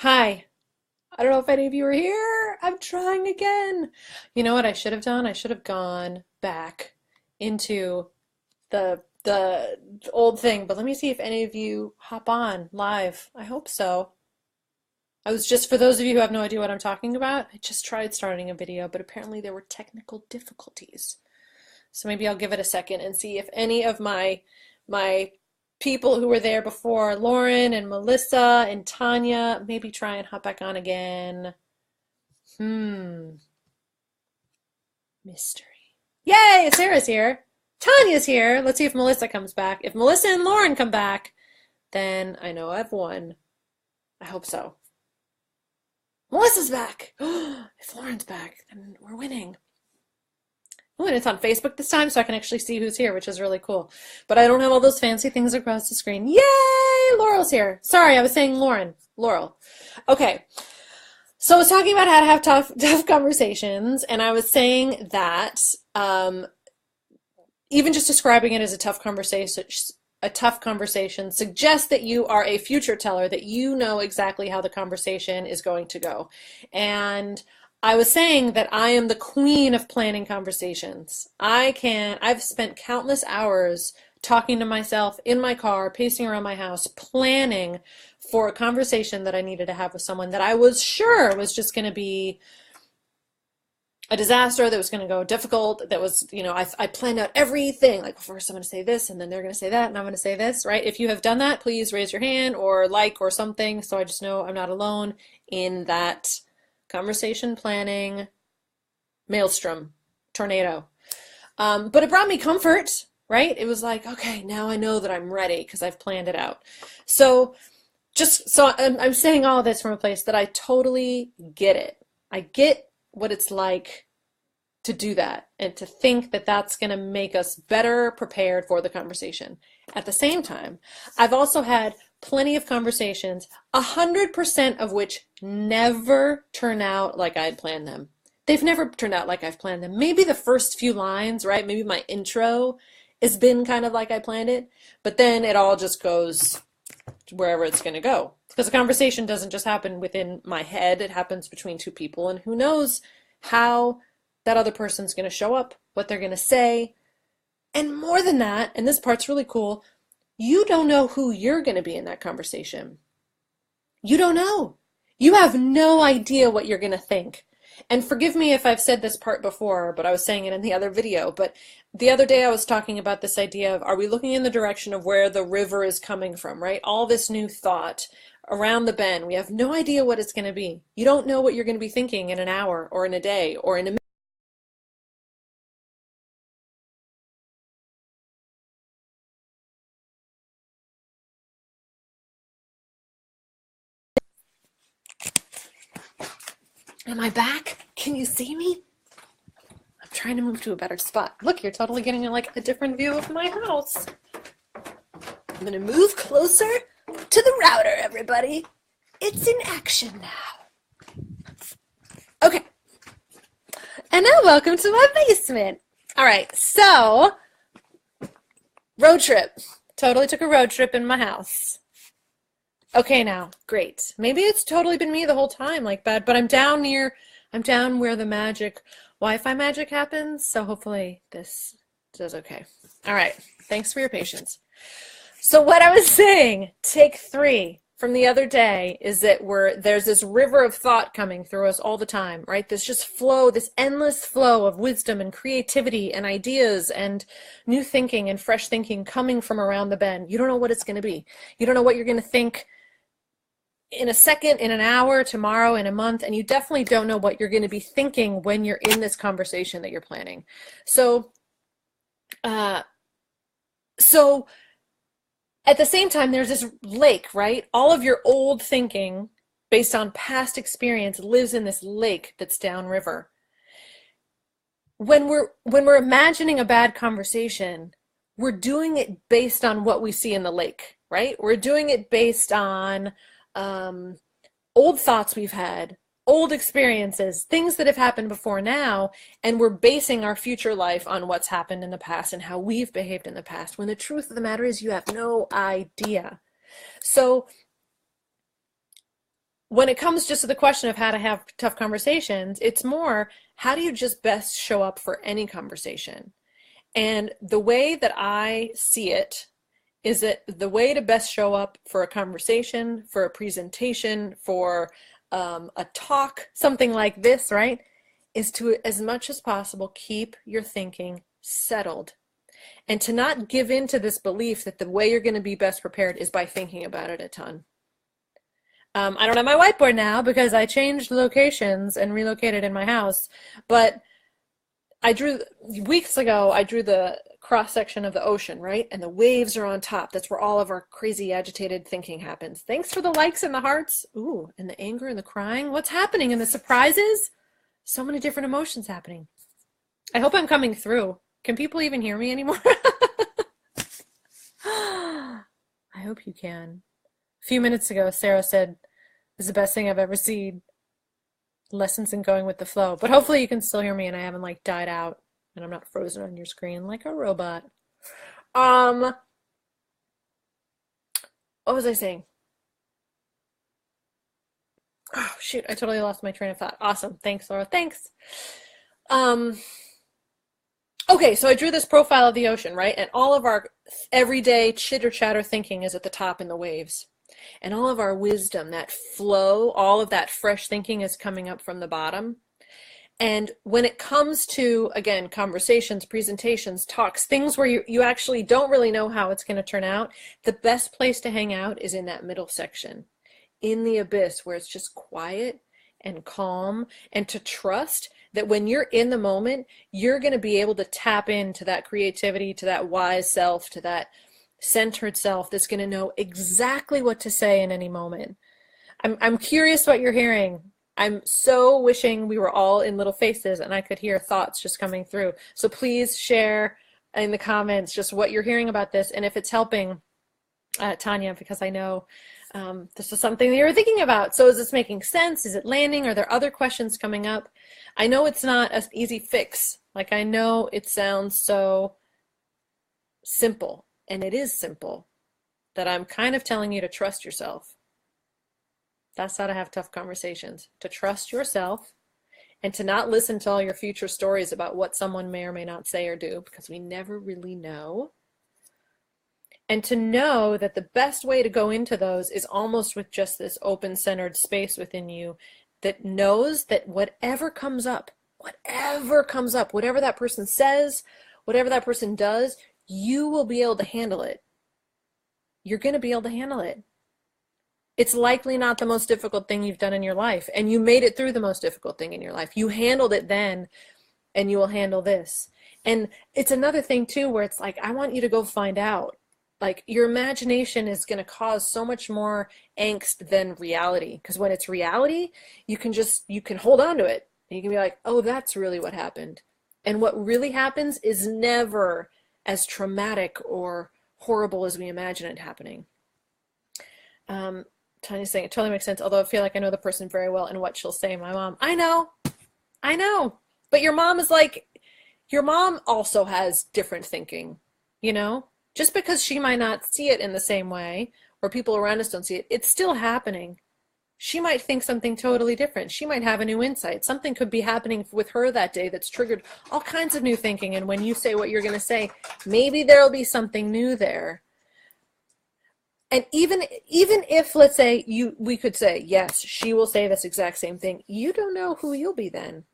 Hi. I don't know if any of you are here. I'm trying again. You know what I should have done? I should have gone back into the old thing, but let me see if any of you hop on live. I hope so. I was just, for those of you who have no idea what I'm talking about, I just tried starting a video, but apparently there were technical difficulties. So maybe I'll give it a second and see if any of my people who were there before, Lauren and Melissa and Tanya, maybe try and hop back on again. Hmm, mystery. Yay, Sarah's here. Tanya's here. Let's see if Melissa comes back. If Melissa and Lauren come back, then I know I've won. I hope so. Melissa's back. If Lauren's back, then we're winning. Oh, and it's on Facebook this time, so I can actually see who's here, which is really cool. But I don't have all those fancy things across the screen. Yay! Laurel's here. Sorry, I was saying Lauren. Laurel. Okay. So I was talking about how to have tough conversations, and I was saying that even just describing it as a tough conversation suggests that you are a future teller, that you know exactly how the conversation is going to go. And I was saying that I am the queen of planning conversations. I've spent countless hours talking to myself in my car, pacing around my house, planning for a conversation that I needed to have with someone that I was sure was just going to be a disaster, that was going to go difficult, that was, I planned out everything. Like, first I'm going to say this, and then they're going to say that, and I'm going to say this, right? If you have done that, please raise your hand or like or something, so I just know I'm not alone in that conversation planning maelstrom, tornado. But it brought me comfort, right? It was like, okay, now I know that I'm ready because I've planned it out. So I'm saying all of this from a place that I totally get it. I get what it's like to do that and to think that that's going to make us better prepared for the conversation. At the same time, I've also had plenty of conversations, 100% of which never turn out like I'd planned them. They've never turned out like I've planned them. Maybe the first few lines, right? Maybe my intro has been kind of like I planned it, but then it all just goes wherever it's going to go. Because a conversation doesn't just happen within my head, it happens between two people, and who knows how that other person's going to show up, what they're going to say. And more than that, and this part's really cool, you don't know who you're going to be in that conversation. You don't know. You have no idea what you're going to think. And forgive me if I've said this part before, but I was saying it in the other video. But the other day I was talking about this idea of, are we looking in the direction of where the river is coming from, right? All this new thought around the bend. We have no idea what it's going to be. You don't know what you're going to be thinking in an hour or in a day or in a minute. Am I back? Can you see me? I'm trying to move to a better spot. Look, you're totally getting like a different view of my house. I'm gonna move closer to the router, everybody. It's in action now. Okay. And now welcome to my basement. All right, so road trip. Totally took a road trip in my house. Okay, now, great. Maybe it's totally been me the whole time like that, but I'm down where the Wi-Fi magic happens, so hopefully this does okay. All right, thanks for your patience. So what I was saying, take three from the other day, is that there's this river of thought coming through us all the time, right? This just flow, this endless flow of wisdom and creativity and ideas and new thinking and fresh thinking coming from around the bend. You don't know what it's going to be. You don't know what you're going to think in a second, in an hour, tomorrow, in a month, and you definitely don't know what you're going to be thinking when you're in this conversation that you're planning. So, uh, so at the same time, there's this lake, right? All of your old thinking based on past experience lives in this lake that's downriver. When we're imagining a bad conversation, we're doing it based on what we see in the lake, right? We're doing it based on um, old thoughts we've had, old experiences, things that have happened before now, and we're basing our future life on what's happened in the past and how we've behaved in the past, when the truth of the matter is you have no idea. So when it comes just to the question of how to have tough conversations, it's more, how do you just best show up for any conversation? And the way that I see it is that the way to best show up for a conversation, for a presentation, for a talk, something like this, right, is to, as much as possible, keep your thinking settled and to not give in to this belief that the way you're going to be best prepared is by thinking about it a ton. I don't have my whiteboard now because I changed locations and relocated in my house, but weeks ago, I drew the cross section of the ocean, right? And the waves are on top. That's where all of our crazy agitated thinking happens. Thanks for the likes and the hearts. Ooh, and the anger and the crying. What's happening? And the surprises? So many different emotions happening. I hope I'm coming through. Can people even hear me anymore? I hope you can. A few minutes ago, Sarah said, "This is the best thing I've ever seen. Lessons in going with the flow." But hopefully you can still hear me and I haven't like died out and I'm not frozen on your screen like a robot. What was I saying? Oh shoot, I totally lost my train of thought. Awesome. Thanks, Laura. Thanks. Um, okay, so I drew this profile of the ocean, right? And all of our everyday chitter chatter thinking is at the top in the waves. And all of our wisdom, that flow, all of that fresh thinking is coming up from the bottom. And when it comes to, again, conversations, presentations, talks, things where you actually don't really know how it's going to turn out, the best place to hang out is in that middle section, in the abyss, where it's just quiet and calm, and to trust that when you're in the moment, you're going to be able to tap into that creativity, to that wise self, to that centered self that's going to know exactly what to say in any moment. I'm curious what you're hearing. I'm so wishing we were all in little faces and I could hear thoughts just coming through. So please share in the comments just what you're hearing about this and if it's helping, Tanya, because I know this is something that you're thinking about. So is this making sense? Is it landing? Are there other questions coming up? I know it's not an easy fix. Like, I know it sounds so simple, and it is simple, that I'm kind of telling you to trust yourself. That's how to have tough conversations, to trust yourself and to not listen to all your future stories about what someone may or may not say or do, because we never really know. And to know that the best way to go into those is almost with just this open-centered space within you that knows that whatever comes up, whatever that person says, whatever that person does, you will be able to handle it. You're going to be able to handle it. It's likely not the most difficult thing you've done in your life, and you made it through the most difficult thing in your life. You handled it then, and you will handle this. And it's another thing too, where it's like, I want you to go find out. Like, your imagination is going to cause so much more angst than reality, because when it's reality, you can hold on to it. You can be like, oh, that's really what happened. And what really happens is never as traumatic or horrible as we imagine it happening. Tanya's saying it totally makes sense, although I feel like I know the person very well and what she'll say. My mom, I know. But your mom is like, your mom also has different thinking, you know? Just because she might not see it in the same way, or people around us don't see it, it's still happening. She might think something totally different. She might have a new insight. Something could be happening with her that day that's triggered all kinds of new thinking. And when you say what you're going to say, maybe there'll be something new there. And even if, let's say, we could say, yes, she will say this exact same thing, you don't know who you'll be then.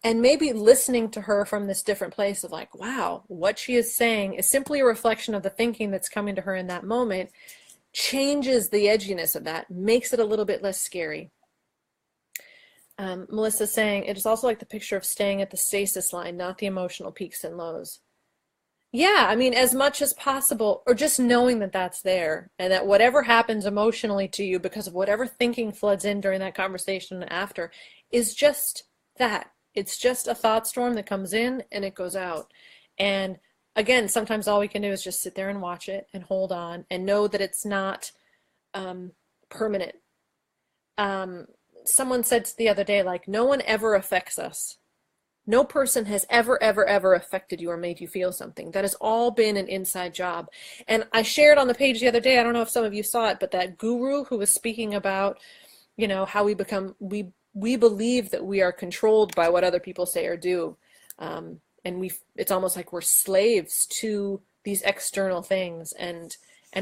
And maybe listening to her from this different place of like, wow, what she is saying is simply a reflection of the thinking that's coming to her in that moment, changes the edginess of that, makes it a little bit less scary. Melissa's saying, it is also like the picture of staying at the stasis line, not the emotional peaks and lows. Yeah, I mean, as much as possible, or just knowing that that's there, and that whatever happens emotionally to you because of whatever thinking floods in during that conversation and after is just that. It's just a thought storm that comes in and it goes out. And again, sometimes all we can do is just sit there and watch it and hold on and know that it's not permanent. Someone said the other day, like, no one ever affects us. No person has ever affected you or made you feel something. That has all been an inside job. And I shared on the page the other day, I don't know if some of you saw it, but that guru who was speaking about you know, how we believe that we are controlled by what other people say or do. And it's almost like we're slaves to these external things, and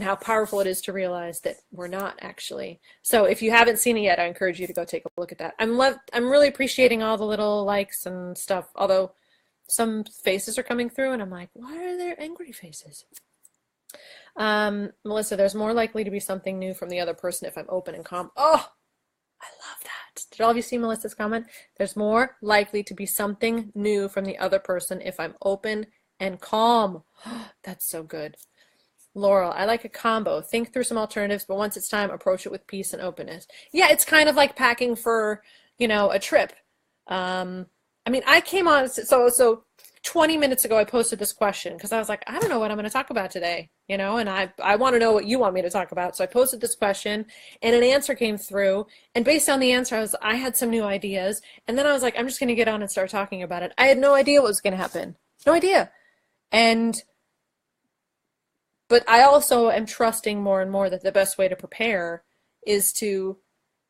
how powerful it is to realize that we're not actually. So if you haven't seen it yet, I encourage you to go take a look at that. I'm really appreciating all the little likes and stuff, although some faces are coming through and I'm like, why are there angry faces? Melissa, there's more likely to be something new from the other person if I'm open and calm. Oh, I love that. Did all of you see Melissa's comment? There's more likely to be something new from the other person if I'm open and calm. That's so good. Laurel, I like a combo. Think through some alternatives, but once it's time, approach it with peace and openness. Yeah, it's kind of like packing for, you know, a trip. I mean, I came on, so 20 minutes ago, I posted this question because I was like, I don't know what I'm going to talk about today, you know, and I want to know what you want me to talk about. So I posted this question and an answer came through. And based on the answer, I had some new ideas. And then I was like, I'm just going to get on and start talking about it. I had no idea what was going to happen. No idea. But I also am trusting more and more that the best way to prepare is to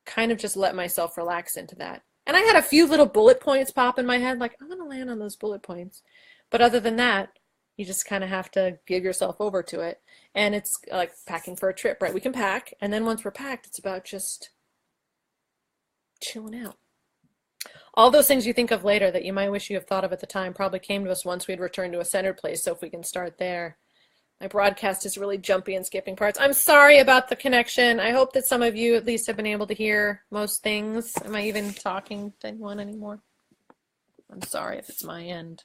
kind of just let myself relax into that. And I had a few little bullet points pop in my head, like, I'm going to land on those bullet points. But other than that, you just kind of have to give yourself over to it. And it's like packing for a trip, right? We can pack, and then once we're packed, it's about just chilling out. All those things you think of later that you might wish you have thought of at the time probably came to us once we'd returned to a centered place, so if we can start there. My broadcast is really jumpy and skipping parts. I'm sorry about the connection. I hope that some of you at least have been able to hear most things. Am I even talking to anyone anymore? I'm sorry if it's my end.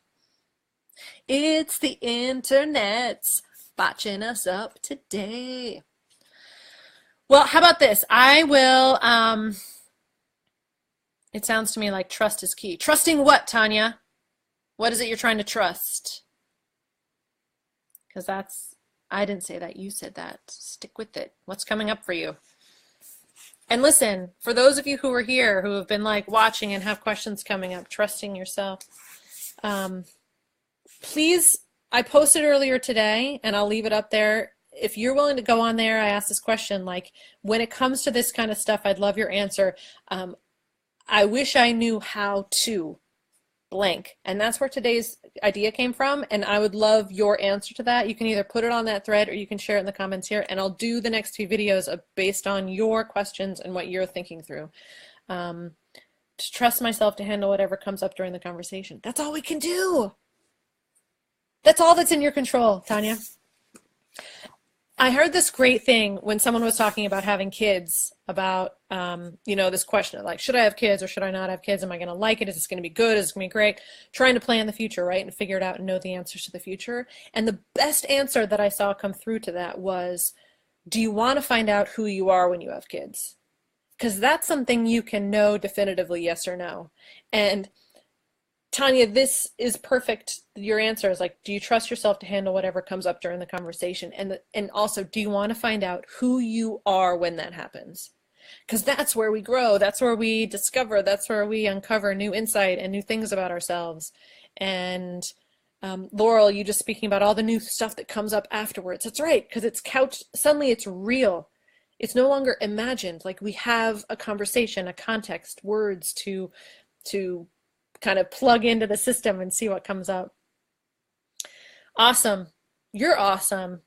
It's the internet's botching us up today. Well, how about this? I will, it sounds to me like trust is key. Trusting what, Tanya? What is it you're trying to trust? Because I didn't say that, you said that. Stick with it. What's coming up for you? And listen, for those of you who are here, who have been like watching and have questions coming up, trusting yourself, please, I posted earlier today, and I'll leave it up there. If you're willing to go on there, I asked this question, like, when it comes to this kind of stuff, I'd love your answer. I wish I knew how to blank. And that's where today's idea came from. And I would love your answer to that. You can either put it on that thread or you can share it in the comments here. And I'll do the next few videos based on your questions and what you're thinking through. To trust myself to handle whatever comes up during the conversation. That's all we can do. That's all that's in your control, Tanya. I heard this great thing when someone was talking about having kids, about, you know, this question of like, should I have kids or should I not have kids? Am I going to like it? Is this going to be good? Is it going to be great? Trying to plan the future, right? And figure it out and know the answers to the future. And the best answer that I saw come through to that was, do you want to find out who you are when you have kids? Because that's something you can know definitively, yes or no. And Tanya, this is perfect. Your answer is like, do you trust yourself to handle whatever comes up during the conversation? And also, do you want to find out who you are when that happens? Because that's where we grow. That's where we discover. That's where we uncover new insight and new things about ourselves. And Laurel, you just speaking about all the new stuff that comes up afterwards. That's right, because it's couched. Suddenly it's real. It's no longer imagined. Like we have a conversation, a context, words to kind of plug into the system and see what comes up. Awesome. You're awesome.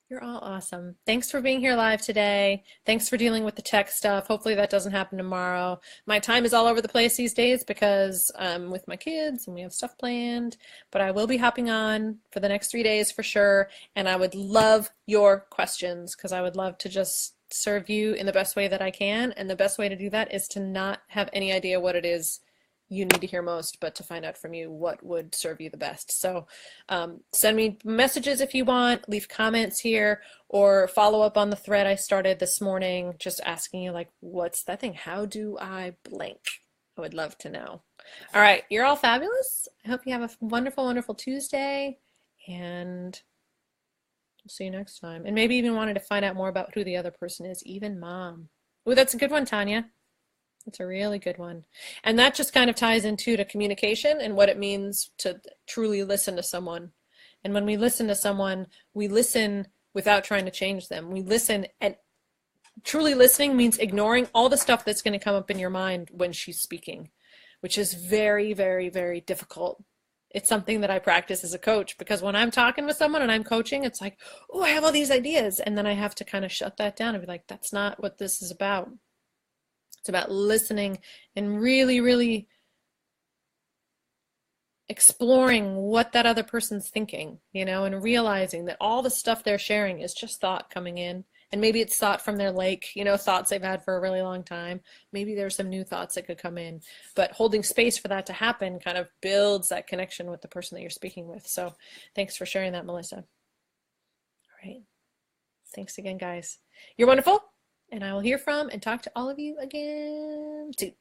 You're all awesome. Thanks for being here live today. Thanks for dealing with the tech stuff. Hopefully that doesn't happen tomorrow. My time is all over the place these days because I'm with my kids and we have stuff planned, but I will be hopping on for the next 3 days for sure. And I would love your questions because I would love to just serve you in the best way that I can. And the best way to do that is to not have any idea what it is you need to hear most, but to find out from you what would serve you the best. So send me messages if you want, leave comments here, or follow up on the thread I started this morning, just asking you like, what's that thing? How do I blank? I would love to know. All right, you're all fabulous. I hope you have a wonderful, wonderful Tuesday, and we'll see you next time. And maybe even wanted to find out more about who the other person is, even mom. Oh, that's a good one, Tanya. It's a really good one. And that just kind of ties into communication and what it means to truly listen to someone. And when we listen to someone, we listen without trying to change them. We listen and Truly listening means ignoring all the stuff that's going to come up in your mind when she's speaking, which is very, very, very difficult. It's something that I practice as a coach because when I'm talking with someone and I'm coaching, it's like, oh, I have all these ideas. And then I have to kind of shut that down and be like, that's not what this is about. It's about listening and really, really exploring what that other person's thinking, and realizing that all the stuff they're sharing is just thought coming in. And maybe it's thought from their lake, thoughts they've had for a really long time. Maybe there's some new thoughts that could come in. But holding space for that to happen kind of builds that connection with the person that you're speaking with. So thanks for sharing that, Melissa. All right. Thanks again, guys. You're wonderful. And I will hear from and talk to all of you again soon.